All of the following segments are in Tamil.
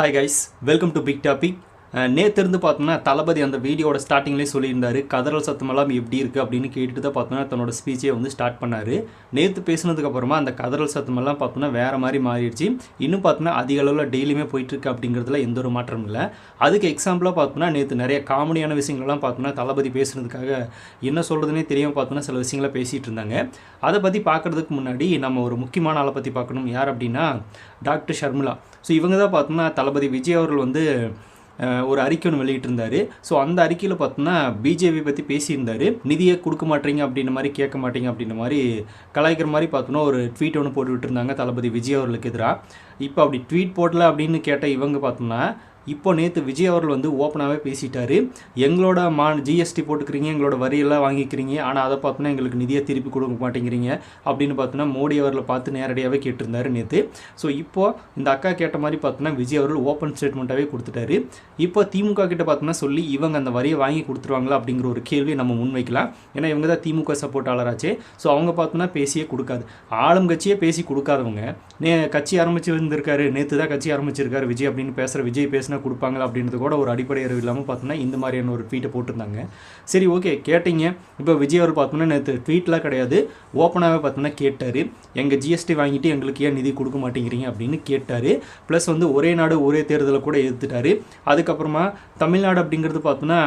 Hi guys, welcome to Big Topic. நேற்று பார்த்தோம்னா தளபதி அந்த வீடியோட ஸ்டார்டிங்லேயே சொல்லியிருந்தார் கதறல் சத்தமெல்லாம் எப்படி இருக்குது அப்படின்னு கேட்டுட்டு தான் பார்த்தோன்னா தன்னோட ஸ்பீச்சே வந்து ஸ்டார்ட் பண்ணார். நேற்று பேசினதுக்கப்புறமா அந்த கதறல் சத்தமெல்லாம் பார்த்தோன்னா வேறு மாதிரி மாறிடுச்சு. இன்னும் பார்த்தோன்னா அதிக அளவில் டெய்லியுமே போயிட்டுருக்கு அப்படிங்கிறதுல எந்த ஒரு மாற்றமும் இல்லை. அதுக்கு எக்ஸாம்பிளாக பார்த்தோன்னா நேற்று நிறைய காமெடியான விஷயங்கள்லாம் பார்த்தோன்னா தளபதி பேசுனதுக்காக என்ன சொல்கிறதுனே தெரியாமல் பார்த்தோன்னா சில விஷயங்களை பேசிகிட்டு இருந்தாங்க. அதை பற்றி பார்க்குறதுக்கு முன்னாடி நம்ம ஒரு முக்கியமான ஆளை பற்றி பார்க்கணும். யார் அப்படின்னா டாக்டர் ஷர்மிளா. ஸோ இவங்க தான் பார்த்தோன்னா தளபதி விஜய் அவர்கள் வந்து ஒரு அறிக்கை ஒன்று வெளியிட்டிருந்தார். ஸோ அந்த அறிக்கையில் பார்த்தோன்னா பிஜேபி பற்றி பேசியிருந்தார். நிதியை கொடுக்க மாட்டீங்க அப்படின்ற மாதிரி, கேட்க மாட்டீங்க அப்படின்ற மாதிரி கலாய்க்கிற மாதிரி பார்த்தோன்னா ஒரு ட்வீட் ஒன்று போட்டு விட்டுருந்தாங்க தளபதி விஜய் அவர்களுக்கு எதிராக. இப்போ அப்படி ட்வீட் போடல அப்படின்னு கேட்ட இவங்க பார்த்தோன்னா இப்போ நேற்று விஜய் அவர்கள் வந்து ஓப்பனாகவே பேசிட்டாரு. எங்களோட ஜிஎஸ்டி போட்டுக்கிறீங்க, எங்களோட வரியெல்லாம் வாங்கிக்கிறீங்க, ஆனால் அதை பார்த்தோன்னா எங்களுக்கு நிதியை திருப்பி கொடுக்க மாட்டேங்கிறீங்க அப்படின்னு பார்த்தோன்னா மோடி அவர்களை பார்த்து நேரடியாகவே கேட்டிருந்தார் நேற்று. ஸோ இப்போது இந்த அக்கா கேட்ட மாதிரி பார்த்தோன்னா விஜய் அவர்கள் ஓப்பன் ஸ்டேட்மெண்ட்டாகவே கொடுத்துட்டாரு. இப்போ திமுக கிட்ட பார்த்தோன்னா சொல்லி இவங்க அந்த வரியை வாங்கி கொடுத்துருவாங்களா அப்படிங்கிற ஒரு கேள்வியை நம்ம முன்வைக்கலாம். ஏன்னா இவங்க தான் திமுக சப்போர்ட்டாளராச்சே. ஸோ அவங்க பார்த்தோன்னா பேசியே கொடுக்காது, ஆளும் கட்சியே பேசி கொடுக்காதவங்க கட்சி ஆரம்பிச்சு இருந்திருக்காரு. நேற்று தான் கட்சி ஆரம்பிச்சிருக்காரு விஜய் அப்படின்னு பேசுகிற விஜய் பேசினா கொடுப்பாங்க அப்படின்றது கூட ஒரு அடிப்படை அறிவு இல்லாமல் பார்த்தோன்னா இந்த மாதிரியான ஒரு ட்வீட்டை போட்டிருந்தாங்க. சரி, ஓகே, கேட்டீங்க. இப்போ விஜய் அவர் பார்த்தோன்னா நேற்று ட்வீட்லாம் கிடையாது, ஓப்பனாகவே பார்த்தோன்னா கேட்டார். எங்கள் ஜிஎஸ்டி வாங்கிட்டு எங்களுக்கு ஏன் நிதி கொடுக்க மாட்டேங்கிறீங்க அப்படின்னு கேட்டார். ப்ளஸ் வந்து ஒரே நாடு ஒரே தேர்தலை கூட எதிர்த்துட்டார். அதுக்கப்புறமா தமிழ்நாடு அப்படிங்கிறது பார்த்தோன்னா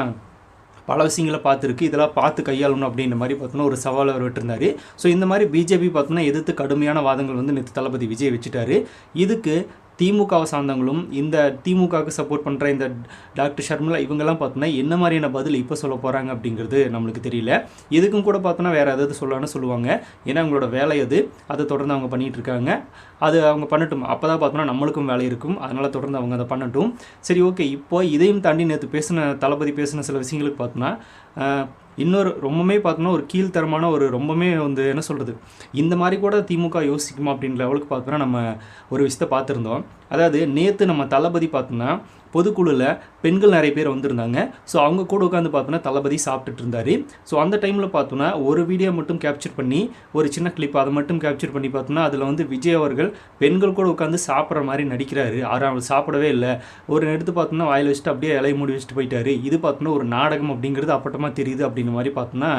பல விஷயங்களை பார்த்துருக்கு, இதெல்லாம் பார்த்து கையாளணும் அப்படின்ற மாதிரி பார்த்தோன்னா ஒரு சவால் அவர் விட்டுருந்தார். ஸோ இந்த மாதிரி பிஜேபி பார்த்தோன்னா எதிர்த்து கடுமையான வாதங்கள் வந்து நேற்று தளபதி விஜய் வச்சுட்டாரு. இதுக்கு திமுகவை சார்ந்தவங்களும் இந்த திமுகவுக்கு சப்போர்ட் பண்ணுற இந்த டாக்டர் ஷர்மிளா இவங்கெல்லாம் பார்த்தோன்னா என்ன மாதிரியான பதில் இப்போ சொல்ல போகிறாங்க அப்படிங்கிறது நம்மளுக்கு தெரியல. இதுக்கும் கூட பார்த்தோன்னா வேறு ஏதாவது சொல்லலான்னு சொல்லுவாங்க. ஏன்னா அவங்களோட வேலை அது, அதை தொடர்ந்து அவங்க பண்ணிகிட்டு இருக்காங்க. அது அவங்க பண்ணட்டும், அப்போ தான் பார்த்தோன்னா நம்மளுக்கும் வேலை இருக்கும். அதனால் தொடர்ந்து அவங்க அதை பண்ணட்டும். சரி, ஓகே. இப்போ இதையும் தாண்டி நேற்று தளபதி பேசின சில விஷயங்களுக்கு பார்த்தோன்னா இன்னொரு ரொம்பவே பார்த்தோன்னா ஒரு கீழ்த்தரமான ஒரு ரொம்பவே வந்து என்ன சொல்கிறது, இந்த மாதிரி கூட திமுக யோசிக்குமா அப்படின்ற லெவலுக்கு பார்த்தோன்னா நம்ம ஒரு விஷயத்தை பார்த்துருந்தோம். அதாவது நேற்று நம்ம தளபதி பார்த்தோன்னா பொதுக்குழுவில் பெண்கள் நிறைய பேர் வந்திருந்தாங்க. ஸோ அவங்க கூட உட்காந்து பார்த்தோன்னா தளபதி சாப்பிட்டுட்டு இருந்தார். ஸோ அந்த டைமில் பார்த்தோன்னா ஒரு வீடியோ மட்டும் கேப்சர் பண்ணி, ஒரு சின்ன கிளிப் அதை மட்டும் கேப்சர் பண்ணி பார்த்தோன்னா அதில் வந்து விஜய் அவர்கள் பெண்கள் கூட உட்காந்து சாப்பிட்ற மாதிரி நடிக்கிறாரு. அவர் சாப்பிடவே இல்லை, ஒரு எடுத்து பார்த்தோன்னா வாயில் வச்சுட்டு அப்படியே இலையை மூடி வச்சுட்டு போயிட்டாரு. இது பார்த்தோன்னா ஒரு நாடகம் அப்படிங்கிறது அப்பட்டமாக தெரியுது அப்படின்ற மாதிரி பார்த்தோன்னா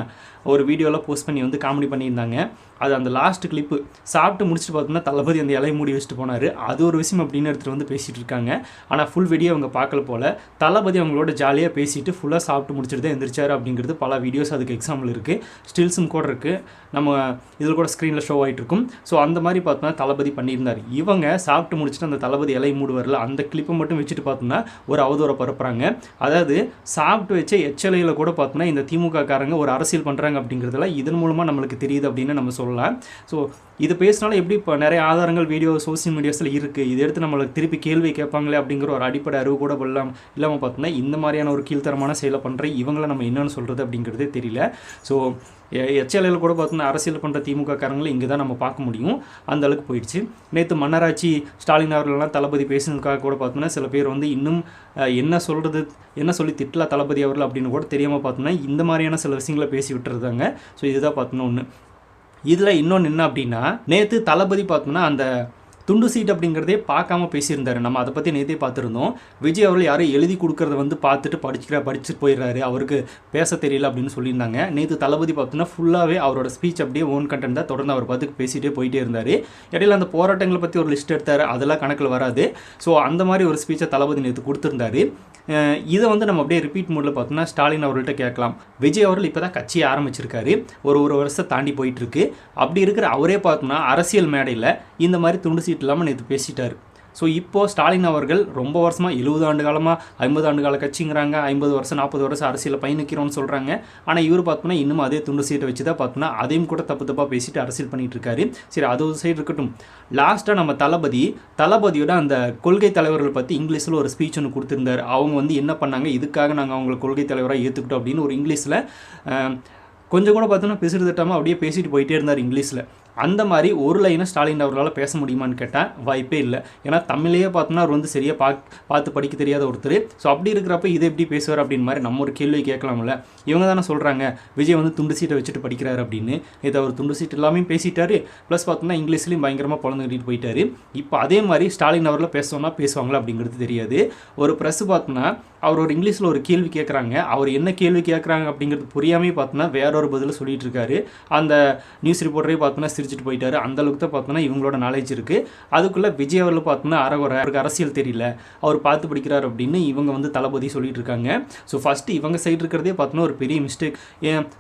ஒரு வீடியோவில் போஸ்ட் பண்ணி வந்து காமெடி பண்ணியிருந்தாங்க. அது அந்த லாஸ்ட் கிளிப்பு சாப்பிட்டு முடிச்சுட்டு பார்த்தோன்னா தளபதி அந்த இலையை மூடி வச்சுட்டு போனார். அது ஒரு விஷயம் அப்படின்னு எடுத்துகிட்டு வந்து பேசிகிட்டு இருக்காங்க. ஆனால் ஃபுல் வீடியோ அவங்க பார்க்கல போல். தளபதி அவங்களோட ஜாலியாக பேசிட்டு ஃபுல்லாக சாப்பிட்டு முடிச்சுட்டு தான் எந்திரிச்சார் அப்படிங்கிறது பல வீடியோஸ் அதுக்கு எக்ஸாம்பிள் இருக்குது, ஸ்டில்ஸும் கூட இருக்குது, நம்ம இதில் கூட ஸ்க்ரீனில் ஷோ ஆகிட்டு இருக்கும். ஸோ அந்த மாதிரி பார்த்தோன்னா தளபதி பண்ணியிருந்தார். இவங்க சாப்பிட்டு முடிச்சுட்டு அந்த தளபதி இலையை மூடு வரல, அந்த கிளிப்பை மட்டும் வச்சுட்டு பார்த்தோன்னா ஒரு அவதூறை பரப்புகிறாங்க. அதாவது சாப்பிட்டு வச்ச எச்சலையில் கூட பார்த்தோன்னா இந்த திமுக காரங்க ஒரு அரசியல் பண்ணுறாங்க அப்படிங்கிறதெல்லாம் இதன் மூலமாக நம்மளுக்கு தெரியுது அப்படின்னு நம்ம சொல்லலாம். ஸோ இது பேசினாலும் எப்படி இப்போ நிறைய ஆதாரங்கள் வீடியோ சோசியல் மீடியாஸில் இருக்குது, இதை எடுத்து நம்மளுக்கு திருப்பி கேள்வி கேட்பாங்களே அப்படிங்கிற ஒரு அடிப்படை அறிவு கூட இல்லாமல் பார்த்தோன்னா இந்த மாதிரியான ஒரு கீழ்த்தரமான செயலை பண்ணுற இவங்களை நம்ம என்னென்னு சொல்கிறது அப்படிங்கிறதே தெரியல. ஸோ எச்எல்ஏல கூட பார்த்தோன்னா அரசியல் பண்ணுற திமுக காரங்களை இங்கே தான் நம்ம பார்க்க முடியும், அந்த அளவுக்கு போயிடுச்சு. நேற்று மன்னராட்சி ஸ்டாலின் அவர்களெலாம் தளபதி பேசுனதுக்காக கூட பார்த்தோன்னா சில பேர் வந்து இன்னும் என்ன சொல்லி திட்டலாம் தளபதி அவர்கள் அப்படின்னு கூட தெரியாமல் பார்த்தோன்னா இந்த மாதிரியான சில விஷயங்களை பேசி விட்டுருந்தாங்க. ஸோ இதுதான் பார்த்தோன்னா ஒன்று. இதில் இன்னொன்று என்ன அப்படின்னா, நேற்று தளபதி பார்த்தோன்னா அந்த துண்டு சீட் அப்படிங்கிறதே பார்க்காம பேசியிருந்தார். நம்ம அதை பற்றி நேற்றே பார்த்துருந்தோம். விஜய் அவர்கள் யாரும் எழுதி கொடுக்குறத வந்து பார்த்துட்டு படிச்சுட்டு போயிடுறாரு, அவருக்கு பேச தெரியல அப்படின்னு சொல்லியிருந்தாங்க. நேற்று தளபதி பார்த்தோன்னா ஃபுல்லாகவே அவரோட ஸ்பீச் அப்படியே ஓன் கண்டென்ட் தான் தொடர்ந்து அவர் பார்த்து பேசிகிட்டே போயிட்டே இருந்தார். இடையில அந்த போராட்டங்களை பற்றி ஒரு லிஸ்ட் எடுத்தார், அதெல்லாம் கணக்கில் வராது. ஸோ அந்த மாதிரி ஒரு ஸ்பீச்சை தளபதி நேற்று கொடுத்துருந்தாரு. இதை வந்து நம்ம அப்படியே ரிப்பீட் மோடில் பார்த்தோன்னா ஸ்டாலின் அவர்கள்ட்ட கேட்கலாம். விஜய் அவர்கள் இப்போ தான் கட்சியை ஆரம்பிச்சிருக்காரு, ஒரு வருஷத்தை தாண்டி போயிட்டுருக்கு. அப்படி இருக்கிற அவரே பார்த்தோன்னா அரசியல் மேடையில் இந்த மாதிரி துண்டு சீட் இல்லாமல் நேற்று பேசிட்டார். ஸோ இப்போது ஸ்டாலின் அவர்கள் ரொம்ப வருஷமாக 70 ஆண்டு காலமாக 50 ஆண்டு கால கட்சிங்கிறாங்க, 50 வருஷம் 40 வருஷம் அரசியலில் பயணிக்கிறோன்னு சொல்கிறாங்க. ஆனால் இவர் பார்த்தோன்னா இன்னும் அதே துண்டு சீட்டை வச்சு தான் பார்த்தோன்னா அதையும் கூட தப்பாக பேசிட்டு அரசியல் பண்ணிகிட்டு இருக்காரு. சரி, அது ஒரு சைடு இருக்கட்டும். லாஸ்ட்டாக நம்ம தளபதியோட அந்த கொள்கை தலைவர்கள் பற்றி இங்கிலீஷில் ஒரு ஸ்பீச் ஒன்று கொடுத்துருந்தார். அவங்க வந்து என்ன பண்ணாங்க, இதுக்காக நாங்கள் அவங்களை கொள்கை தலைவராக ஏற்றுக்கிட்டோம் அப்படின்னு ஒரு இங்கிலீஷில் கொஞ்சம் கூட பார்த்தோன்னா பேசுகிறது தட்டாமல் அப்படியே பேசிட்டு போயிட்டே இருந்தார் இங்கிலீஷில். அந்த மாதிரி ஒரு லைனை ஸ்டாலின் அவர்களால் பேச முடியுமான்னு கேட்டால் வாய்ப்பே இல்லை. ஏன்னா தமிழையே பார்த்தோம்னா அவர் வந்து சரியாக பார்த்து படிக்க தெரியாத ஒருத்தர். ஸோ அப்படி இருக்கிறப்ப இதை எப்படி பேசுவார் அப்படின்னு மாதிரி நம்ம ஒரு கேள்வி கேட்கலாம்ல. இவங்க தானே சொல்கிறாங்க விஜய் வந்து துண்டு சீட்டை வச்சுட்டு படிக்கிறாரு அப்படின்னு. இதை அவர் துண்டு சீட்டு எல்லாமே பேசிட்டாரு. ப்ளஸ் பார்த்தோம்னா இங்கிலீஷ்லையும் பயங்கரமாக பொழந்துக்கிட்டு போயிட்டாரு. இப்போ அதே மாதிரி ஸ்டாலின் அவரில் பேசணும்னா பேசுவாங்களா அப்படிங்கிறது தெரியாது. ஒரு ப்ரெஸ் பார்த்தோன்னா அவர் ஒரு இங்கிலீஷில் ஒரு கேள்வி கேட்குறாங்க. அவர் என்ன கேள்வி கேட்குறாங்க அப்படிங்கிறது புரியாமே பார்த்தோன்னா வேற ஒரு பதில் சொல்லிட்டு இருக்காரு. அந்த நியூஸ் ரிப்போர்ட்டரே பார்த்தோன்னா சிரிச்சுட்டு போயிட்டாரு. அந்த அளவுக்கு தான் பார்த்தோன்னா இவங்களோட நாலேஜ் இருக்குது. அதுக்குள்ளே விஜய் அவர்கள் பார்த்தோன்னா அறகுறை அவருக்கு அரசியல் தெரியல, அவர் பார்த்து படிக்கிறார் அப்படின்னு இவங்க வந்து தளபதி சொல்லிட்டு இருக்காங்க. ஸோ ஃபஸ்ட்டு இவங்க சைடு இருக்கிறதே பார்த்தோன்னா ஒரு பெரிய மிஸ்டேக்.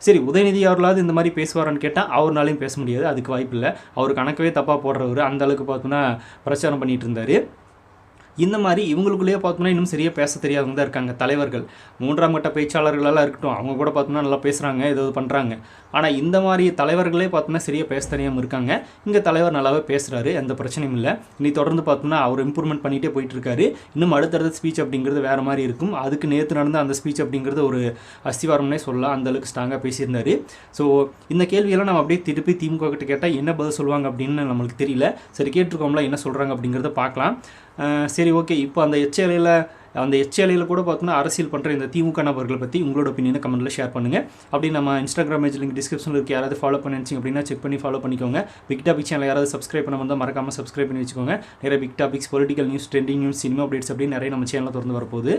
சரி உதயநிதி அவர்களாவது இந்த மாதிரி பேசுவாரான்னு கேட்டால் அவர்னாலையும் பேச முடியாது, அதுக்கு வாய்ப்பு இல்லை. அவர் கணக்கவே தப்பாக போடுறவர், அந்த அளவுக்கு பார்த்தோன்னா பிரச்சாரம் பண்ணிட்டு இருந்தார். இந்த மாதிரி இவங்களுக்குள்ளேயே பார்த்தோம்னா இன்னும் சரியாக பேச தெரியாதவங்க தான் இருக்காங்க. தலைவர்கள் 3ஆம் கட்ட பேச்சாளர்களெல்லாம் இருக்கட்டும், அவங்க கூட பார்த்தோம்னா நல்லா பேசுகிறாங்க, ஏதாவது பண்ணுறாங்க. ஆனால் இந்த மாதிரி தலைவர்களே பார்த்தோம்னா சரியாக பேச தெரியாமல் இருக்காங்க. இங்கே தலைவர் நல்லாவே பேசுகிறாரு, எந்த பிரச்சனையும் இல்லை. இனி தொடர்ந்து பார்த்தோம்னா அவர் இம்ப்ரூவ்மெண்ட் பண்ணிகிட்டே போயிட்டுருக்காரு. இன்னும் அடுத்தடுத்த ஸ்பீச் அப்படிங்கிறது வேறு மாதிரி இருக்கும். அதுக்கு நேற்று நடந்த அந்த ஸ்பீச் அப்படிங்கிறது ஒரு அஸ்திவாரம்னே சொல்லலாம், அந்தளவுக்கு ஸ்ட்ராங்காக பேசியிருந்தார். ஸோ இந்த கேள்வியெல்லாம் நம்ம அப்படியே திருப்பி திமுக கிட்ட கேட்டால் என்ன பதில் சொல்லுவாங்க அப்படின்னு நம்மளுக்கு தெரியல. சரி கேட்டிருக்கோம்ல என்ன சொல்கிறாங்க அப்படிங்கிறத பார்க்கலாம். சரி ஓகே. இப்போ அந்த எச்ஏலையில் கூட பார்த்தோன்னா அரசியல் பண்ணுற இந்த திமுக நபர்களை பற்றி உங்களோட ஒப்பீனியனை கமெண்ட்டில் ஷேர் பண்ணுங்கள். அப்படி நம்ம இன்ஸ்டாகிராம் பேஜ் லிங்க் டிஸ்கிரிப்ஷனில் இருக்க யாராவது ஃபாலோ பண்ணி வச்சிங்க அப்படின்னா செக் பண்ணி ஃபாலோ பண்ணிக்கோங்க. பிக் டாபிக் சேனல் யாராவது சப்ஸ்கிரைப் பண்ண வந்தால் மறக்காமல் சப்ஸ்கிரைப் பண்ணி வச்சுக்கோங்க. நிறைய big topics, political news, trending news, cinema updates அப்படின்னு நிறைய நம்ம சேனலில் திறந்து வரப்போகுது.